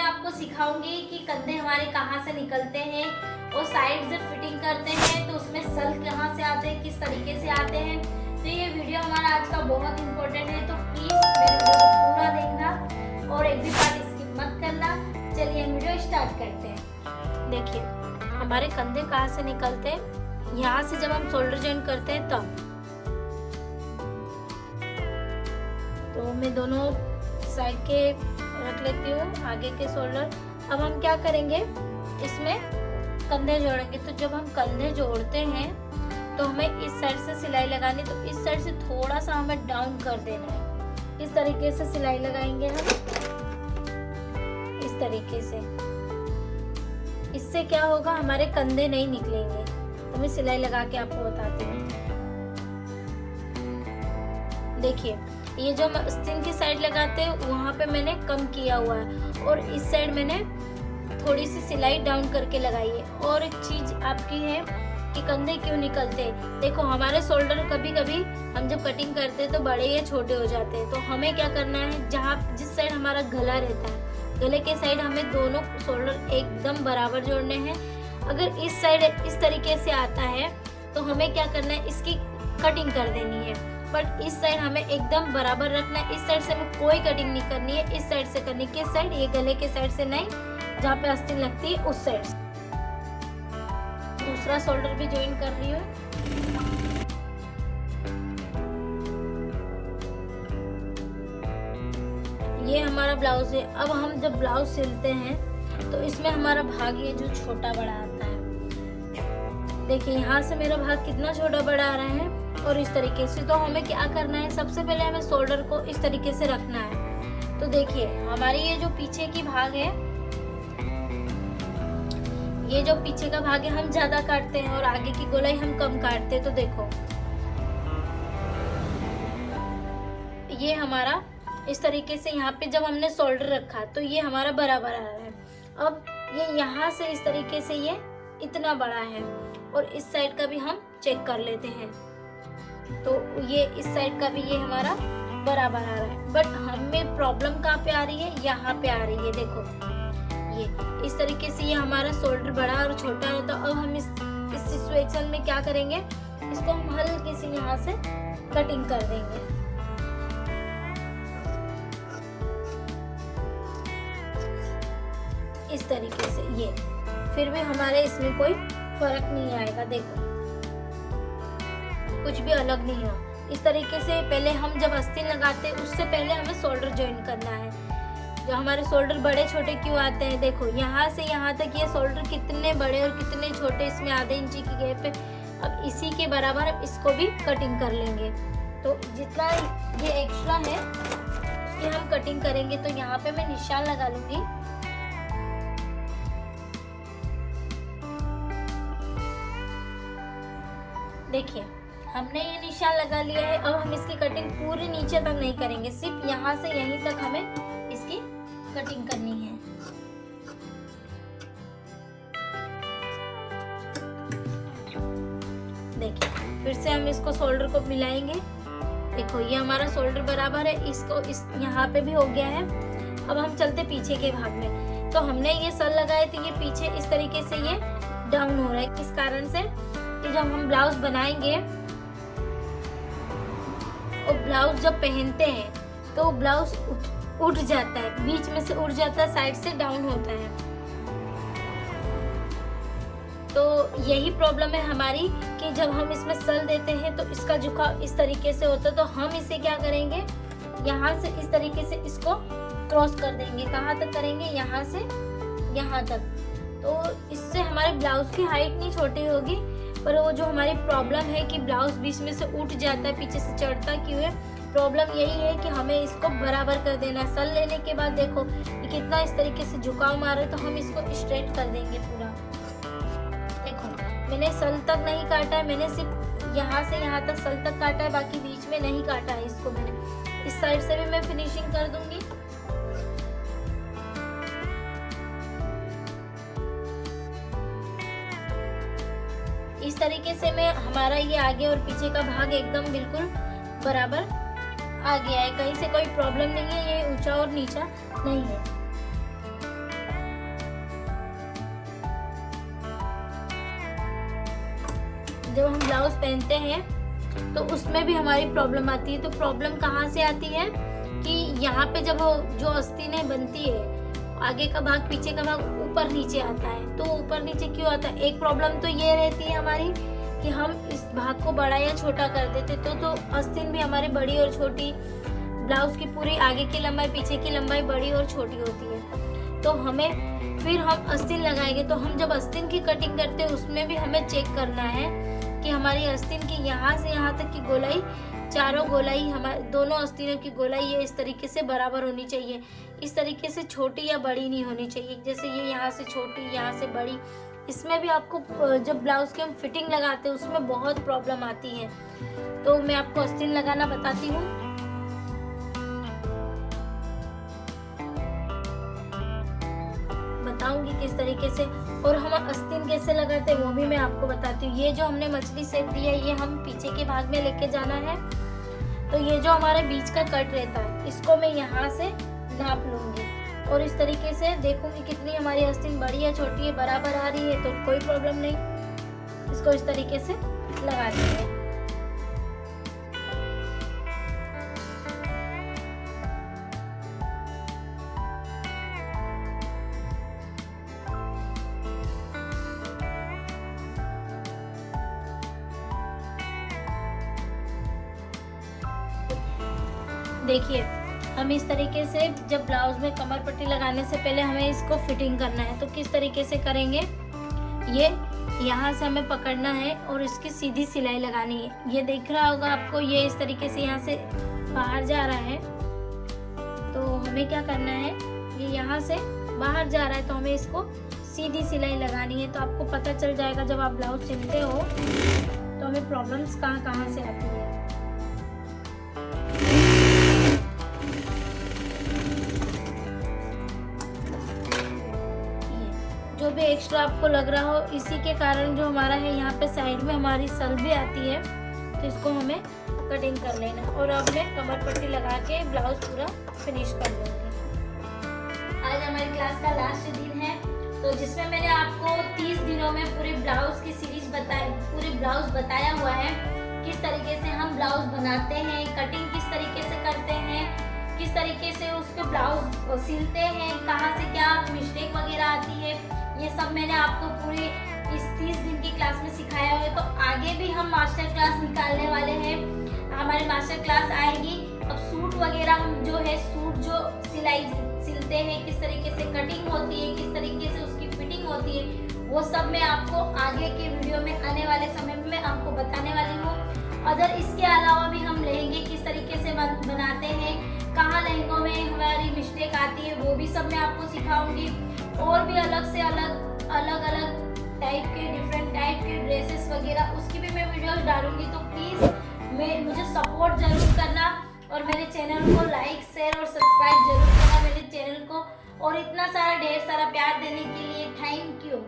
मैं आपको सिखाऊंगी कि कंधे हमारे कहाँ से निकलते हैं और साइड से फिटिंग करते हैं तो उसमें सल कहाँ से आते हैं, किस तरीके से आते हैं। तो ये वीडियो हमारा आज का बहुत इम्पोर्टेंट है, तो प्लीज़ मेरे वीडियो को पूरा देखना और एक भी पार्ट स्किप मत करना। चलिए वीडियो स्टार्ट करते हैं। देखिए हमारे कंधे कहाँ से निकलते हैं, यहाँ से जब हम शोल्डर जॉइंट करते हैं तब। तो मैं दोनों साइड के रख लेती हूँ, आगे के शोल्डर। अब हम क्या करेंगे, इसमें कंधे जोड़ेंगे। तो जब हम कंधे जोड़ते हैं तो हमें इस साइड से सिलाई लगानी, तो इस साइड से थोड़ा सा हमें डाउन कर देना है। इस तरीके से सिलाई लगाएंगे हम, इस तरीके से। इससे क्या होगा, हमारे कंधे नहीं निकलेंगे। तो मैं सिलाई लगा के आपको बताती हूँ। देखिए ये जो आस्तीन की साइड लगाते हैं वहाँ पे मैंने कम किया हुआ है और इस साइड मैंने थोड़ी सी सिलाई डाउन करके लगाई है। और एक चीज आपकी है कि कंधे क्यों निकलते हैं। देखो हमारे शोल्डर कभी कभी हम जब कटिंग करते हैं तो बड़े या छोटे हो जाते हैं। तो हमें क्या करना है, जिस साइड हमारा गला रहता है, गले के साइड हमें दोनों शोल्डर एकदम बराबर जोड़ने हैं। अगर इस साइड इस तरीके से आता है तो हमें क्या करना है, इसकी कटिंग कर देनी है। बट इस साइड हमें एकदम बराबर रखना है। इस साइड से हमें कोई कटिंग नहीं करनी है, इस साइड से करनी है। किस साइड, ये गले के साइड से नहीं, जहाँ पे आस्तीन लगती है उस साइड से। दूसरा शोल्डर भी ज्वाइन कर रही हूँ। ये हमारा ब्लाउज है। अब हम जब ब्लाउज सिलते हैं तो इसमें हमारा भाग ये जो छोटा बड़ा आता है, देखिए यहाँ से मेरा भाग कितना छोटा बड़ा आ रहा है और इस तरीके से। तो हमें क्या करना है, सबसे पहले हमें शोल्डर को इस तरीके से रखना है। तो देखिए हमारी ये जो पीछे की भाग है, ये जो पीछे का भाग है हम ज्यादा काटते हैं और आगे की गोलाई हम कम काटते हैं। तो देखो ये हमारा इस तरीके से यहाँ पे जब हमने शोल्डर रखा तो ये हमारा बराबर आ रहा है। अब ये यहाँ से इस तरीके से ये इतना बड़ा है और इस साइड का भी हम चेक कर लेते हैं। तो ये इस साइड का भी ये हमारा बराबर आ रहा है। बट हमें प्रॉब्लम कहाँ पे आ रही है, यहाँ पे आ रही है। देखो ये इस तरीके से ये हमारा शोल्डर बड़ा और छोटा है। तो अब हम इस सिचुएशन में क्या करेंगे, इसको हम हल्की सी यहाँ से कटिंग कर देंगे। इस तरीके से ये, फिर भी हमारे इसमें कोई फर्क नहीं आएगा। देखो कुछ भी अलग नहीं है। इस तरीके से पहले हम जब आस्तीन लगाते हैं उससे पहले हमें शोल्डर ज्वाइन करना है। जो हमारे शोल्डर बड़े छोटे क्यों आते हैं, देखो यहाँ से यहाँ तक ये शोल्डर कितने बड़े और कितने छोटे, इसमें आधे इंची की गैप है। अब इसी के बराबर अब इसको भी कटिंग कर लेंगे। तो जितना ये एक्स्ट्रा है ये हम कटिंग करेंगे। तो यहाँ पे मैं निशान लगा लूंगी। देखिए हमने ये निशान लगा लिया है। अब हम इसकी कटिंग पूरी नीचे तक नहीं करेंगे, सिर्फ यहाँ से यहीं तक हमें इसकी कटिंग करनी है। देखिए फिर से हम इसको शोल्डर को मिलाएंगे। देखो ये हमारा शोल्डर बराबर है, इसको इस यहाँ पे भी हो गया है। अब हम चलते पीछे के भाग में। तो हमने ये सल लगाए थे, ये पीछे इस तरीके से ये डाउन हो रहा है। किस कारण से, कि जब हम ब्लाउज बनाएंगे और ब्लाउज जब पहनते हैं तो ब्लाउज उठ जाता है, बीच में से उठ जाता है, साइड से डाउन होता है। तो यही प्रॉब्लम है हमारी कि जब हम इसमें सल देते हैं तो इसका झुकाव इस तरीके से होता है। तो हम इसे क्या करेंगे, यहाँ से इस तरीके से इसको क्रॉस कर देंगे। कहाँ तक करेंगे, यहाँ से यहाँ तक। तो इससे हमारे ब्लाउज की हाइट नहीं छोटी होगी, पर वो जो हमारी प्रॉब्लम है कि ब्लाउज बीच में से उठ जाता है, पीछे से चढ़ता क्यों है, प्रॉब्लम यही है कि हमें इसको बराबर कर देना है। सल लेने के बाद देखो ये कितना इस तरीके से झुकाव मारा है, तो हम इसको स्ट्रेट कर देंगे पूरा। देखो मैंने सल तक नहीं काटा है, मैंने सिर्फ यहाँ से यहाँ तक सल तक काटा है, बाकी बीच में नहीं काटा है इसको मैंने। इस साइड से भी मैं फिनिशिंग कर दूंगी। इस तरीके से मैं हमारा ये आगे और पीछे का भाग एकदम बिल्कुल बराबर आ गया है, कहीं से कोई प्रॉब्लम नहीं है, ये ऊंचा और नीचा नहीं है। जब हम ब्लाउज पहनते हैं तो उसमें भी हमारी प्रॉब्लम आती है। तो प्रॉब्लम कहाँ से आती है कि यहाँ पे जब जो आस्तीनें बनती है, आगे का भाग पीछे का भाग ऊपर नीचे आता है। तो ऊपर नीचे क्यों आता है? एक प्रॉब्लम तो ये रहती है हमारी कि हम इस भाग को बड़ा या छोटा कर देते तो आस्तीन भी हमारी बड़ी और छोटी, ब्लाउज की पूरी आगे की लंबाई पीछे की लंबाई बड़ी और छोटी होती है। तो हमें फिर हम आस्तीन लगाएंगे, तो हम जब आस्तीन की कटिंग करते हैं उसमें भी हमें चेक करना है कि हमारी आस्तीन की यहाँ से यहाँ तक की गोलाई, चारों गोलाई, हमारे दोनों आस्तीनों की गोलाई ये इस तरीके से बराबर होनी चाहिए। इस तरीके से छोटी या बड़ी नहीं होनी चाहिए। जैसे ये यहाँ से छोटी, यहाँ से बड़ी, इसमें भी आपको जब ब्लाउज की हम फिटिंग लगाते हैं उसमें बहुत प्रॉब्लम आती है। तो मैं आपको आस्तीन लगाना बताती हूँ। बताऊंगी किस तरीके से, और हम आस्तीन कैसे लगाते हैं वो भी मैं आपको बताती हूँ। ये जो हमने मछली शेप दिया है ये हम पीछे के भाग में लेके जाना है। तो ये जो हमारे बीच का कट रहता है इसको मैं यहाँ से नाप लूंगी और इस तरीके से देखूंगी कितनी हमारी आस्तीन बड़ी या छोटी है, बराबर आ रही है तो कोई प्रॉब्लम नहीं। इसको इस तरीके से लगा देंगे। देखिए हम इस तरीके से जब ब्लाउज में कमर पट्टी लगाने से पहले हमें इसको फिटिंग करना है। तो किस तरीके से करेंगे, ये यहाँ से हमें पकड़ना है और इसकी सीधी सिलाई लगानी है। ये दिख रहा होगा आपको, ये इस तरीके से यहाँ से बाहर जा रहा है। तो हमें क्या करना है, ये यहाँ से बाहर जा रहा है तो हमें इसको सीधी सिलाई लगानी है। तो आपको पता चल जाएगा जब आप ब्लाउज सिलते हो तो हमें प्रॉब्लम्स कहाँ कहाँ से आती है। जो भी एक्स्ट्रा आपको लग रहा हो, इसी के कारण जो हमारा है यहाँ पे साइड में हमारी सल भी आती है, तो इसको हमें कटिंग कर लेना। और अब मैं कमर पट्टी लगा के ब्लाउज पूरा फिनिश कर लूँगी। आज हमारी क्लास का लास्ट दिन है, तो जिसमें मैंने आपको 30 दिनों में पूरे ब्लाउज की सीरीज पूरे ब्लाउज बताया हुआ है। किस तरीके से हम ब्लाउज बनाते हैं, कटिंग किस तरीके से करते हैं, किस तरीके से उसको ब्लाउज सिलते हैं, कहाँ से क्या मिस्टेक वगैरह आती है, ये सब मैंने आपको पूरी इस 30 दिन की क्लास में सिखाया है। तो आगे भी हम मास्टर क्लास निकालने वाले हैं। हमारी मास्टर क्लास आएगी। अब सूट वगैरह हम जो है, सूट जो सिलाई सिलते हैं, किस तरीके से कटिंग होती है, किस तरीके से उसकी फिटिंग होती है, वो सब मैं आपको आगे के वीडियो में आने वाले समय में मैं आपको बताने वाली हूँ। अगर इसके अलावा भी हम लहंगे किस तरीके से बनाते हैं, कहाँ लहंगों में हमारी मिस्टेक आती है, वो भी सब मैं आपको सिखाऊंगी। और भी अलग से अलग टाइप के, डिफरेंट टाइप के ड्रेसेस वगैरह, उसकी भी मैं वीडियोस डालूंगी। तो प्लीज़ मुझे सपोर्ट जरूर करना और मेरे चैनल को लाइक, शेयर और सब्सक्राइब जरूर करना मेरे चैनल को। और इतना सारा ढेर सारा प्यार देने के लिए थैंक यू।